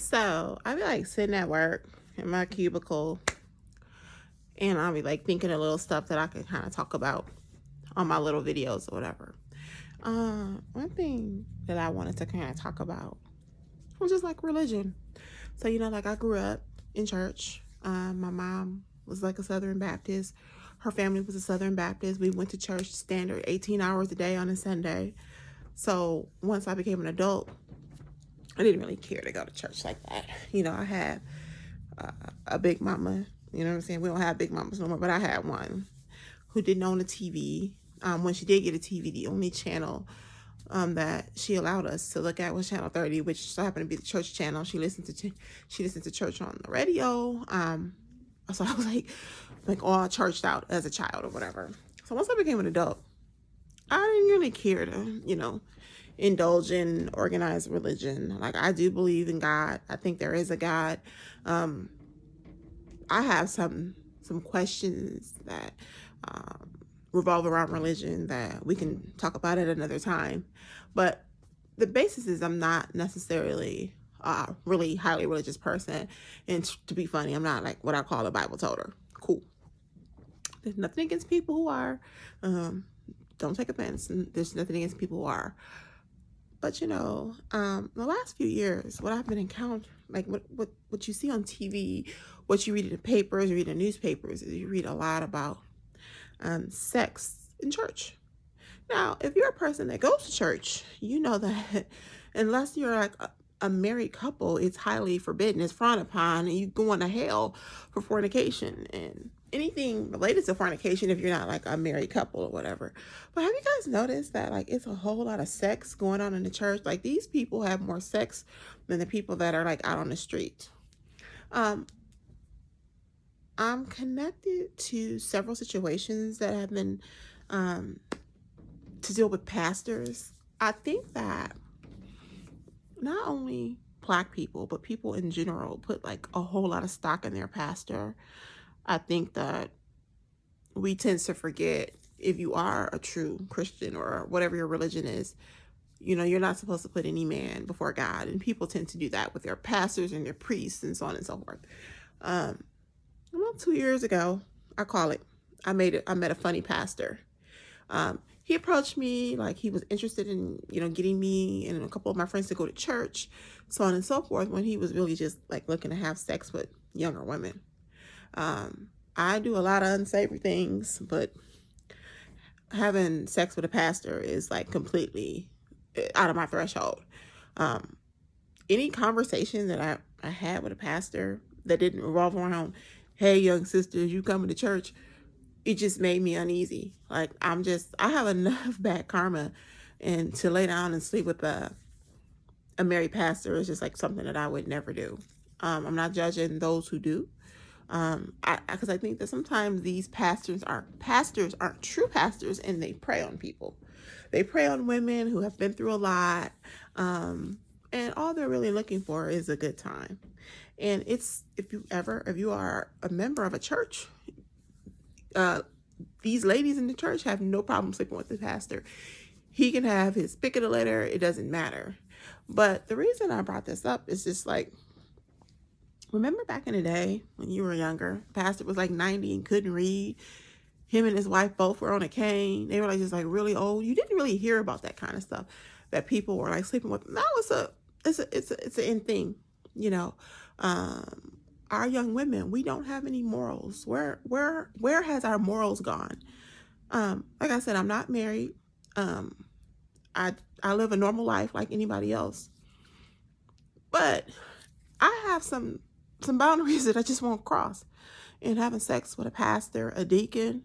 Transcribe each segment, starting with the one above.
So I be like sitting at work in my cubicle, and I'll be like thinking of little stuff that I can kind of talk about on my little videos or whatever. One thing that I wanted to kind of talk about was just like religion. So like I grew up in church. My mom was like a Southern Baptist. Her family was a Southern Baptist. We went to church standard 18 hours a day on a Sunday. So once I became an adult, I didn't really care to go to church like that. I had a big mama. You know what I'm saying? We don't have big mamas no more, but I had one who didn't own a TV. When she did get a TV, the only channel that she allowed us to look at was channel 30, which so happened to be the church channel. She listened to church on the radio. So I was like all churched out as a child or whatever. So once I became an adult, I didn't really care to indulge in organized religion. Like, I do believe in God. I think there is a God. I have some questions that revolve around religion that we can talk about at another time. But the basis is I'm not necessarily a really highly religious person. And to be funny, I'm not like what I call a Bible toter. Cool. There's nothing against people who are. Don't take offense. There's nothing against people who are. But the last few years, what I've been encountering, like what you see on TV, what you read in the papers, you read in newspapers, is you read a lot about sex in church. Now, if you're a person that goes to church, you know that unless you're like a married couple, it's highly forbidden, it's frowned upon, and you going to hell for fornication and anything related to fornication if you're not like a married couple or whatever. But have you guys noticed that like it's a whole lot of sex going on in the church? Like, these people have more sex than the people that are like out on the street. I'm connected to several situations that have been to deal with pastors. I think that not only Black people, but people in general put like a whole lot of stock in their pastor. I think that we tend to forget, if you are a true Christian or whatever your religion is, you're not supposed to put any man before God. And people tend to do that with their pastors and their priests and so on and so forth. About 2 years ago, I met a funny pastor. He approached me like he was interested in, getting me and a couple of my friends to go to church, so on and so forth, when he was really just like looking to have sex with younger women. I do a lot of unsavory things, but having sex with a pastor is like completely out of my threshold. Any conversation that I had with a pastor that didn't revolve around, hey, young sisters, you coming to church, it just made me uneasy. Like, I have enough bad karma, and to lay down and sleep with a married pastor is just like something that I would never do. I'm not judging those who do. Because I think that sometimes these pastors aren't true pastors, and they prey on people. They prey on women who have been through a lot, and all they're really looking for is a good time. And if you are a member of a church, these ladies in the church have no problem sleeping with the pastor. He can have his pick of the litter, it doesn't matter. But the reason I brought this up is just like, remember back in the day when you were younger, pastor was like 90 and couldn't read. Him and his wife both were on a cane. They were like just like really old. You didn't really hear about that kind of stuff, that people were like sleeping with. Now it's an in thing, Our young women, we don't have any morals. Where has our morals gone? Like I said, I'm not married. I live a normal life like anybody else. But I have some boundaries that I just won't cross. And having sex with a pastor, a deacon,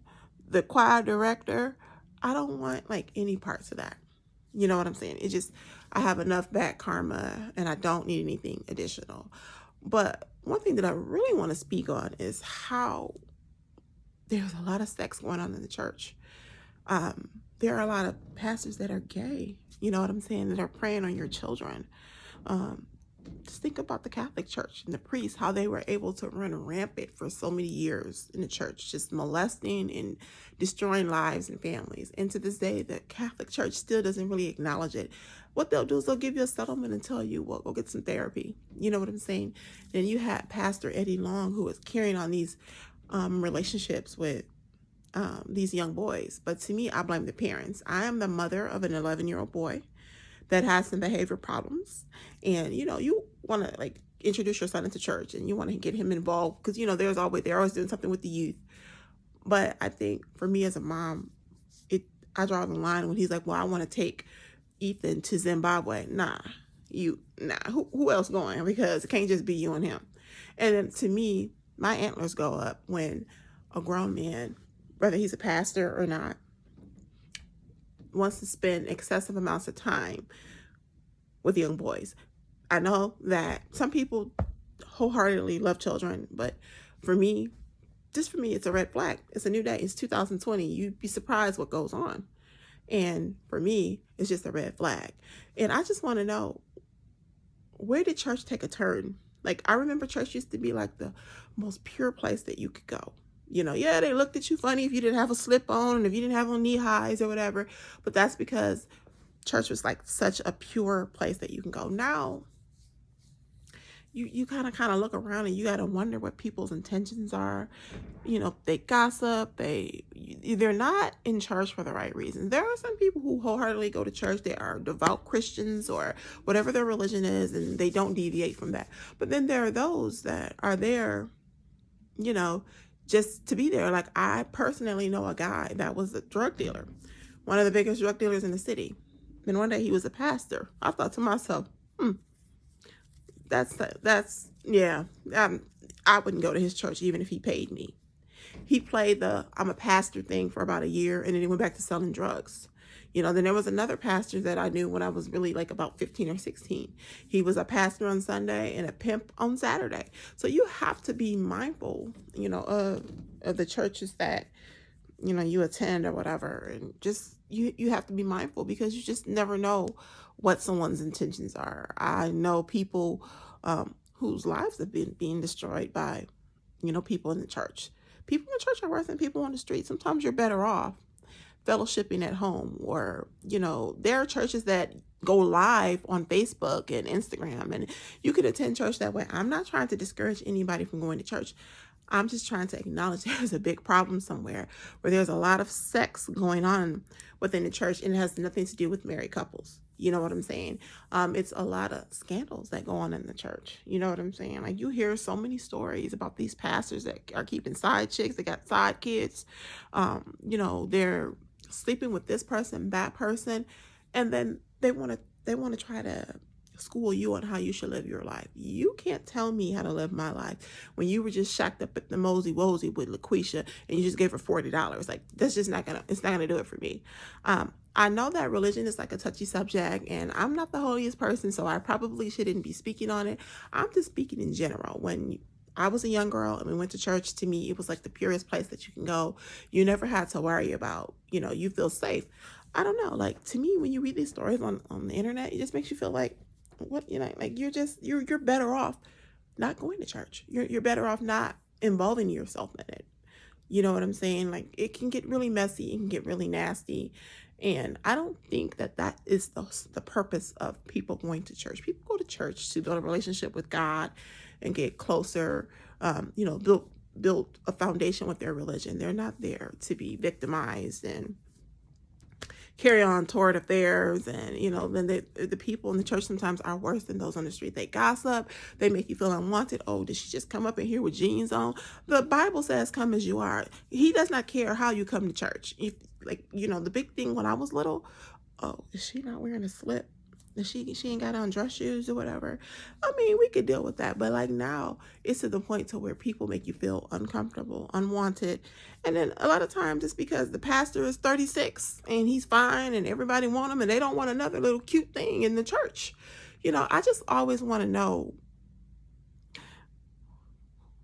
the choir director, I don't want like any parts of that. You know what I'm saying? I have enough bad karma, and I don't need anything additional. But one thing that I really want to speak on is how there's a lot of sex going on in the church. There are a lot of pastors that are gay, you know what I'm saying, that are preying on your children. Just think about the Catholic Church and the priests, how they were able to run rampant for so many years in the church, just molesting and destroying lives and families. And to this day, the Catholic Church still doesn't really acknowledge it. What they'll do is they'll give you a settlement and tell you, well, go get some therapy. You know what I'm saying? Then you had Pastor Eddie Long, who was carrying on these relationships with these young boys. But to me, I blame the parents. I am the mother of an 11-year-old boy that has some behavior problems. And, you know, you want to like introduce your son into church and you want to get him involved because, you know, they're always doing something with the youth. But I think for me as a mom, I draw the line when he's like, well, I want to take Ethan to Zimbabwe. Nah. Who else going? Because it can't just be you and him. And then to me, my antlers go up when a grown man, whether he's a pastor or not, wants to spend excessive amounts of time with young boys. I know that some people wholeheartedly love children, but for me, it's a red flag. It's a new day. It's 2020. You'd be surprised what goes on. And for me, it's just a red flag. And I just want to know, where did church take a turn? Like, I remember church used to be like the most pure place that you could go. You know, yeah, they looked at you funny if you didn't have a slip on and if you didn't have on knee highs or whatever. But that's because church was like such a pure place that you can go. Now, you kind of look around and you got to wonder what people's intentions are. You know, they gossip. They're not in church for the right reasons. There are some people who wholeheartedly go to church. They are devout Christians or whatever their religion is, and they don't deviate from that. But then there are those that are there, you know, just to be there. Like, I personally know a guy that was a drug dealer, one of the biggest drug dealers in the city. And one day he was a pastor. I thought to myself, yeah, I wouldn't go to his church even if he paid me. He played the I'm a pastor thing for about a year, and then he went back to selling drugs. You know, then there was another pastor that I knew when I was really like about 15 or 16. He was a pastor on Sunday and a pimp on Saturday. So you have to be mindful, you know, of the churches that, you know, you attend or whatever. And just, you have to be mindful because you just never know what someone's intentions are. I know people whose lives have been being destroyed by, you know, people in the church. People in the church are worse than people on the street. Sometimes you're better off fellowshipping at home, or, you know, there are churches that go live on Facebook and Instagram, and you can attend church that way. I'm not trying to discourage anybody from going to church. I'm just trying to acknowledge there's a big problem somewhere where there's a lot of sex going on within the church, and it has nothing to do with married couples. You know what I'm saying? It's a lot of scandals that go on in the church. You know what I'm saying? Like, you hear so many stories about these pastors that are keeping side chicks. They got side kids. You know, they're sleeping with this person, that person, and then they want to try to school you on how you should live your life. You can't tell me how to live my life when you were just shacked up at the Mosey Wozy with LaQuisha and you just gave her $40. Like, that's just it's not gonna do it for me. I know that religion is like a touchy subject, and I'm not the holiest person, so I probably shouldn't be speaking on it. I'm just speaking in general. When I was a young girl and we went to church, to me, it was like the purest place that you can go. You never had to worry about, you know, you feel safe. I don't know. Like, to me, when you read these stories on the internet, it just makes you feel like, what, you know, like you're better off not going to church. You're better off not involving yourself in it. You know what I'm saying? Like, it can get really messy. It can get really nasty. And I don't think that is the purpose of people going to church. People go to church to build a relationship with God and get closer, you know, build a foundation with their religion. They're not there to be victimized and carry on torrid affairs. And, you know, then the people in the church sometimes are worse than those on the street. They gossip. They make you feel unwanted. Oh, did she just come up in here with jeans on? The Bible says, come as you are. He does not care how you come to church. If, like, you know, the big thing when I was little, oh, is she not wearing a slip? She ain't got on dress shoes or whatever. I mean, we could deal with that. But like, now it's to the point to where people make you feel uncomfortable, unwanted. And then a lot of times it's because the pastor is 36 and he's fine and everybody want him and they don't want another little cute thing in the church. You know, I just always want to know,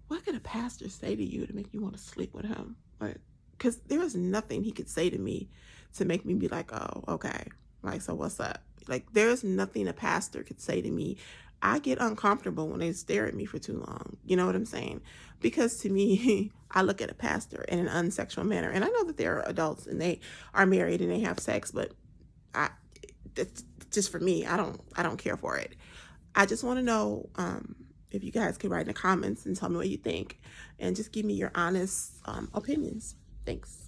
what can a pastor say to you to make you want to sleep with him? Like, because there is nothing he could say to me to make me be like, oh, okay. Like, so what's up? Like, there's nothing a pastor could say to me I get uncomfortable when they stare at me for too long. You know what I'm saying? Because to me, I look at a pastor in an unsexual manner. And I know that they're adults and they are married and they have sex, but I that's just for me. I don't care for it. I just want to know if you guys could write in the comments and tell me what you think and just give me your honest opinions. Thanks.